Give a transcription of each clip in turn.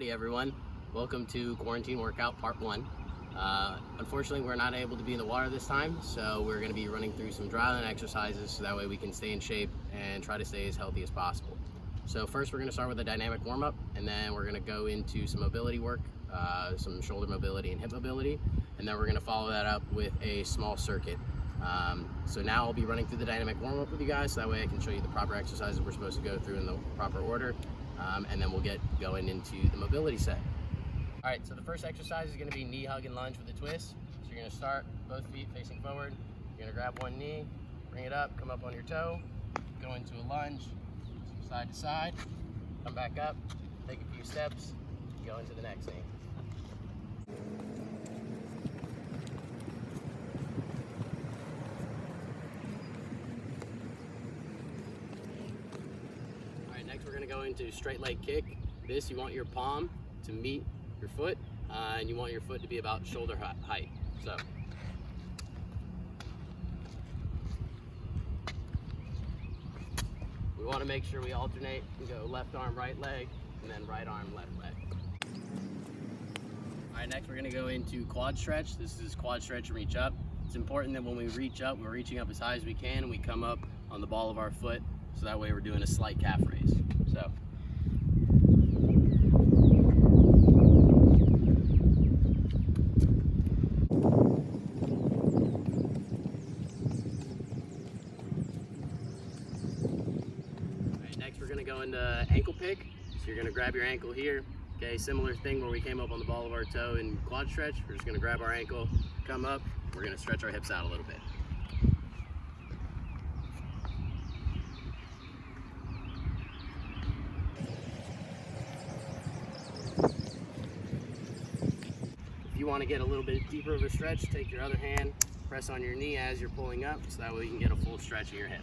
Howdy everyone, welcome to Quarantine Workout Part 1. Unfortunately we're not able to be in the water this time, so we're going to be running through some dryland exercises so that way we can stay in shape and try to stay as healthy as possible. So first we're going to start with a dynamic warm-up, and then we're going to go into some mobility work, some shoulder mobility and hip mobility, and then we're going to follow that up with a small circuit. So now I'll be running through the dynamic warm-up with you guys, so that way I can show you the proper exercises we're supposed to go through in the proper order, and then we'll get going into the mobility set. All right, so the first exercise is going to be knee hug and lunge with a twist. So you're going to start both feet facing forward. You're going to grab one knee, bring it up, come up on your toe, go into a lunge, side to side, come back up, take a few steps, go into the next knee. Next we're going to go into straight leg kick. This, you want your palm to meet your foot, and you want your foot to be about shoulder height. So we want to make sure we alternate and go left arm, right leg, and then right arm, left leg. All right, next we're going to go into quad stretch. This is quad stretch and reach up. It's important that when we reach up, we're reaching up as high as we can, and we come up on the ball of our foot, so that way we're doing a slight calf raise. So next we're going to go into ankle pick. So you're going to grab your ankle here. Okay, similar thing where we came up on the ball of our toe in quad stretch. We're just going to grab our ankle, come up. We're going to stretch our hips out a little bit. If you want to get a little bit deeper of a stretch, take your other hand, press on your knee as you're pulling up, so that way you can get a full stretch in your hip.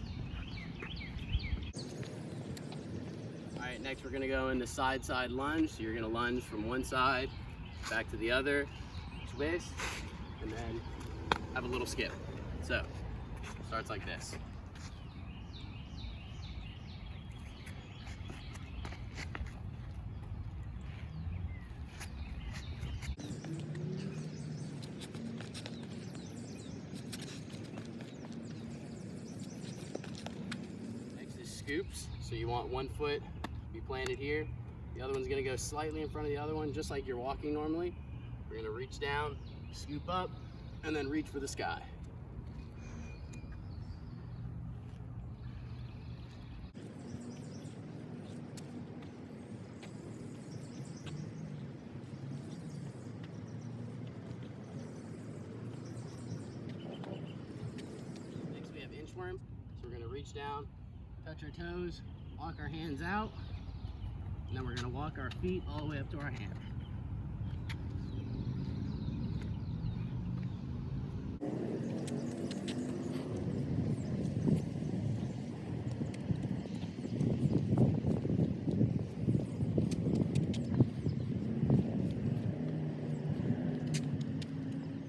Alright, next we're going to go into side lunge. So you're going to lunge from one side back to the other, twist, and then have a little skip. So, it starts like this. Next is scoops. So you want one foot be planted here. The other one's going to go slightly in front of the other one, just like you're walking normally. We're going to reach down, scoop up, and then reach for the sky. Next we have inchworm. So we're going to reach down, touch our toes, walk our hands out, and then we're going to walk our feet all the way up to our hands.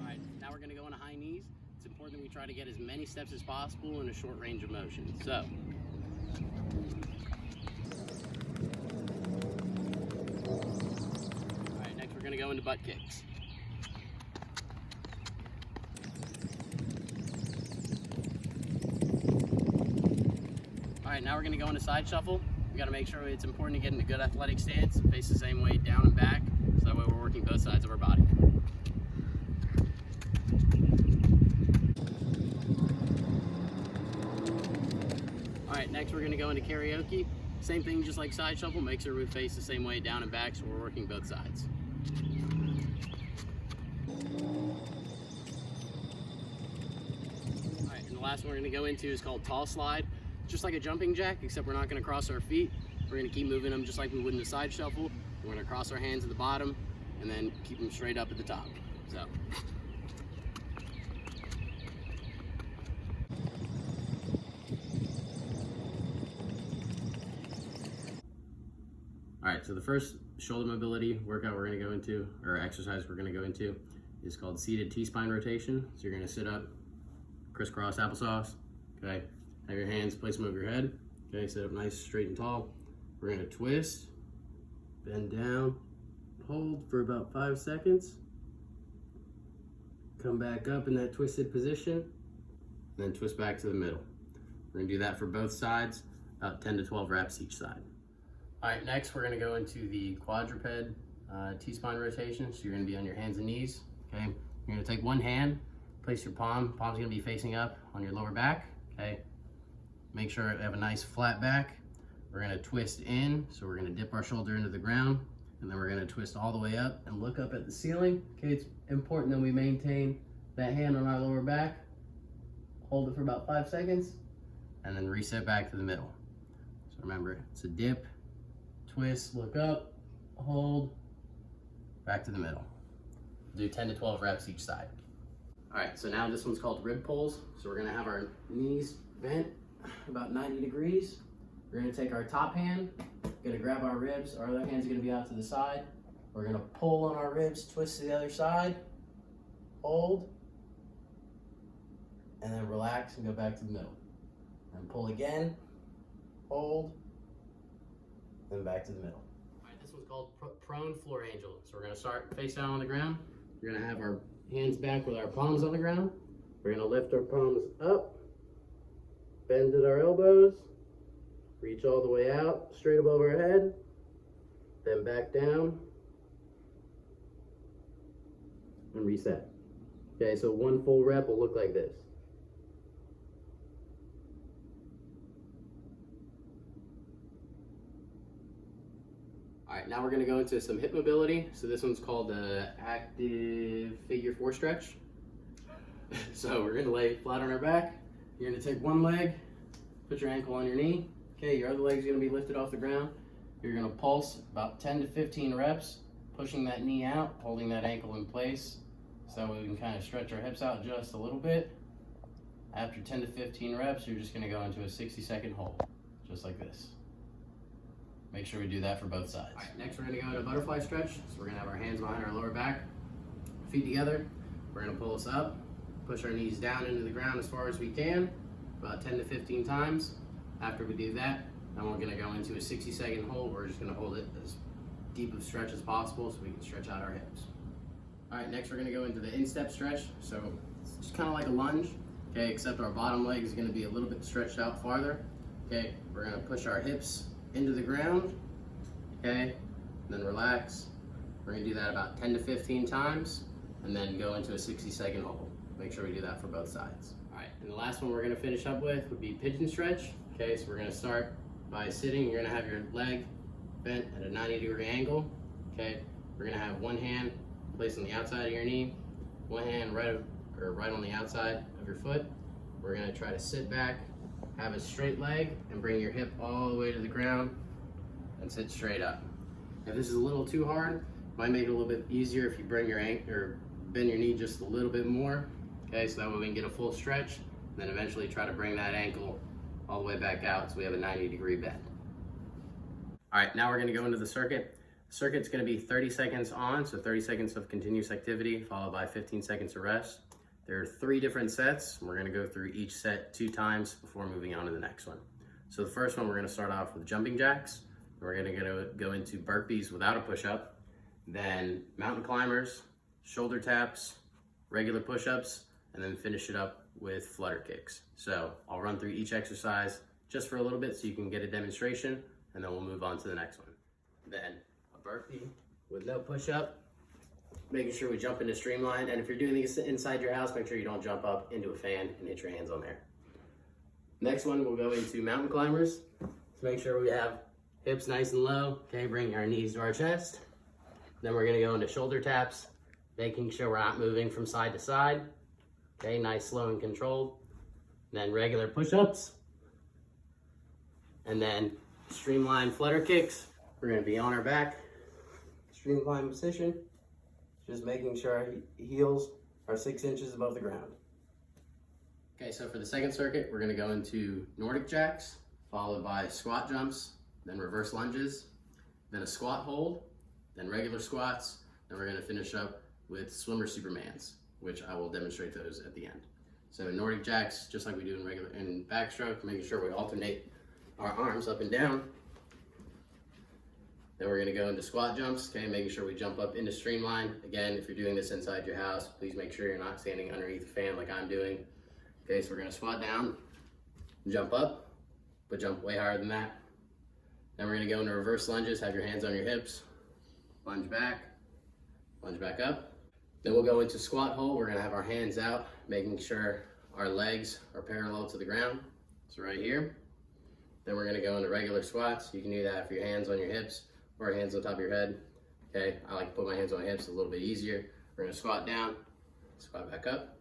Alright, now we're going to go into high knees. It's important that we try to get as many steps as possible in a short range of motion. So we're going to go into butt kicks. Alright, now we're going to go into side shuffle. We got to make sure it's important to get in a good athletic stance, face the same way down and back, so that way we're working both sides of our body. Alright, next we're going to go into karaoke. Same thing, just like side shuffle, make sure we face the same way down and back, so we're working both sides. Alright, and the last one we're going to go into is called tall slide. Just like a jumping jack, except we're not going to cross our feet. We're going to keep moving them just like we would in the side shuffle. We're going to cross our hands at the bottom, and then keep them straight up at the top. So. Alright, so the first shoulder mobility workout we're going to go into, or exercise we're going to go into, is called seated T-spine rotation. So you're going to sit up, crisscross applesauce, okay? Have your hands, place them over your head, okay? Sit up nice, straight and tall. We're going to twist, bend down, hold for about 5 seconds. Come back up in that twisted position, then twist back to the middle. We're gonna do that for both sides, about 10 to 12 reps each side. All right, next we're gonna go into the quadruped T-spine rotation. So you're gonna be on your hands and knees, okay? You're gonna take one hand, place your palm's gonna be facing up on your lower back, okay? Make sure you have a nice flat back. We're gonna twist in, so we're gonna dip our shoulder into the ground, and then we're gonna twist all the way up and look up at the ceiling. Okay, it's important that we maintain that hand on our lower back. Hold it for about 5 seconds, and then reset back to the middle. So remember, it's a dip, twist, look up, hold, back to the middle. Do 10 to 12 reps each side. All right, so now this one's called rib pulls. So we're gonna have our knees bent about 90 degrees. We're gonna take our top hand, gonna grab our ribs, our other hand's gonna be out to the side. We're gonna pull on our ribs, twist to the other side, hold, and then relax and go back to the middle. And pull again, hold, then back to the middle. All right, this one's called prone floor angel. So we're gonna start face down on the ground. We're gonna have our hands back with our palms on the ground. We're gonna lift our palms up, bend at our elbows, reach all the way out, straight above our head, then back down, and reset. Okay, so one full rep will look like this. All right, now we're gonna go into some hip mobility. So this one's called the active figure 4 stretch. So we're gonna lay flat on our back. You're gonna take one leg, put your ankle on your knee. Okay, your other leg's gonna be lifted off the ground. You're gonna pulse about 10 to 15 reps, pushing that knee out, holding that ankle in place, so we can kind of stretch our hips out just a little bit. After 10 to 15 reps, you're just gonna go into a 60-second hold, just like this. Make sure we do that for both sides. All right, next we're gonna go into a butterfly stretch. So we're gonna have our hands behind our lower back, feet together. We're gonna pull us up, push our knees down into the ground as far as we can, about 10 to 15 times. After we do that, then we're gonna go into a 60-second hold. We're just gonna hold it as deep of stretch as possible so we can stretch out our hips. All right, next we're gonna go into the instep stretch. So it's just kind of like a lunge, okay, except our bottom leg is gonna be a little bit stretched out farther. Okay, we're gonna push our hips into the ground, okay, then relax. We're gonna do that about 10 to 15 times, and then go into a 60-second hold. Make sure we do that for both sides. All right, and the last one we're gonna finish up with would be pigeon stretch. Okay, so we're gonna start by sitting. You're gonna have your leg bent at a 90-degree angle. Okay, we're gonna have one hand placed on the outside of your knee, one hand right on the outside of your foot. We're gonna try to sit back, have a straight leg, and bring your hip all the way to the ground and sit straight up. If this is a little too hard, it might make it a little bit easier if you bring your ankle or bend your knee just a little bit more. Okay, so that way we can get a full stretch, and then eventually try to bring that ankle all the way back out so we have a 90-degree bend. All right, now we're gonna go into the circuit. The circuit's gonna be 30 seconds on, so 30 seconds of continuous activity followed by 15 seconds of rest. There are 3 different sets. We're gonna go through each set 2 times before moving on to the next one. So the first one, we're gonna start off with jumping jacks. We're gonna go into burpees without a push-up, then mountain climbers, shoulder taps, regular push-ups, and then finish it up with flutter kicks. So I'll run through each exercise just for a little bit so you can get a demonstration, and then we'll move on to the next one. Then a burpee with no push-up, making sure we jump into streamline. And if you're doing this inside your house, make sure you don't jump up into a fan and hit your hands on there. Next one, we'll go into mountain climbers. So make sure we have hips nice and low. Okay, bring our knees to our chest. Then we're gonna go into shoulder taps, making sure we're not moving from side to side. Okay, nice, slow, and controlled. Then regular push-ups. And then streamline flutter kicks. We're gonna be on our back, streamline position. Just making sure our heels are 6 inches above the ground. Okay, so for the second circuit, we're gonna go into Nordic jacks, followed by squat jumps, then reverse lunges, then a squat hold, then regular squats, then we're gonna finish up with swimmer supermans, which I will demonstrate those at the end. So Nordic jacks, just like we do in backstroke, making sure we alternate our arms up and down. Then we're gonna go into squat jumps, okay, making sure we jump up into streamline. Again, if you're doing this inside your house, please make sure you're not standing underneath the fan like I'm doing. Okay, so we're gonna squat down, jump up, but jump way higher than that. Then we're gonna go into reverse lunges, have your hands on your hips, lunge back up. Then we'll go into squat hold. We're gonna have our hands out, making sure our legs are parallel to the ground. So right here. Then we're gonna go into regular squats. You can do that for your hands on your hips or hands on top of your head. Okay, I like to put my hands on my hips, a little bit easier. We're gonna squat down, squat back up,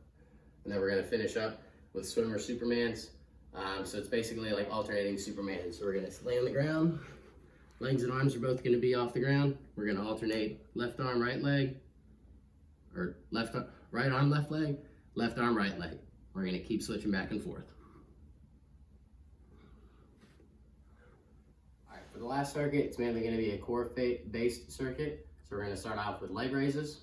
and then we're gonna finish up with swimmer Supermans. So it's basically like alternating Superman. So we're gonna lay on the ground, legs and arms are both gonna be off the ground. We're gonna alternate left arm, right leg, or right arm, left leg, left arm, right leg. We're gonna keep switching back and forth. For the last circuit, it's mainly going to be a core-based circuit. So we're going to start off with leg raises,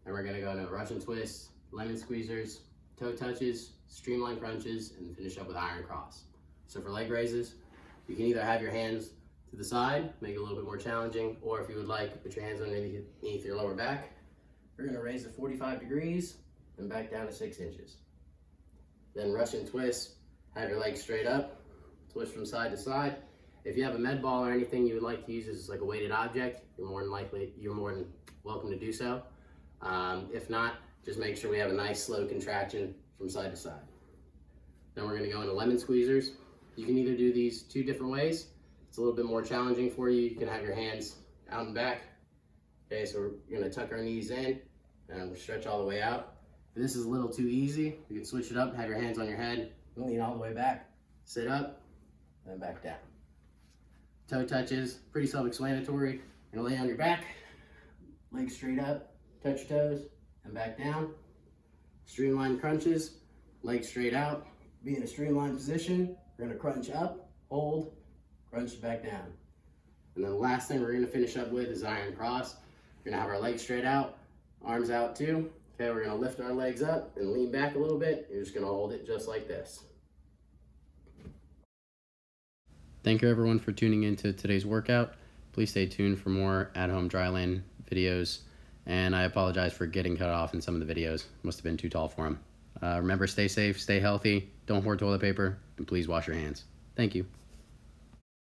and we're going to go into Russian twists, lemon squeezers, toe touches, streamline crunches, and finish up with iron cross. So for leg raises, you can either have your hands to the side, make it a little bit more challenging, or if you would like, put your hands underneath your lower back. We're going to raise to 45 degrees and back down to 6 inches. Then Russian twist, have your legs straight up, twist from side to side. If you have a med ball or anything you would like to use as like a weighted object, you're more than welcome to do so. If not, just make sure we have a nice slow contraction from side to side. Then we're going to go into lemon squeezers. You can either do these 2 different ways. It's a little bit more challenging for you. You can have your hands out and back. Okay, so we're going to tuck our knees in and stretch all the way out. If this is a little too easy, you can switch it up, have your hands on your head, lean all the way back, sit up, and then back down. Toe touches, pretty self-explanatory. You're gonna lay on your back, legs straight up, touch your toes, and back down. Streamline crunches, legs straight out, be in a streamlined position. We're gonna crunch up, hold, crunch back down. And then the last thing we're gonna finish up with is iron cross. We're gonna have our legs straight out, arms out too. Okay, we're gonna lift our legs up and lean back a little bit. You're just gonna hold it just like this. Thank you everyone for tuning into today's workout. Please stay tuned for more at-home dryland videos. And I apologize for getting cut off in some of the videos. Must have been too tall for them. Remember, stay safe, stay healthy, don't hoard toilet paper, and please wash your hands. Thank you.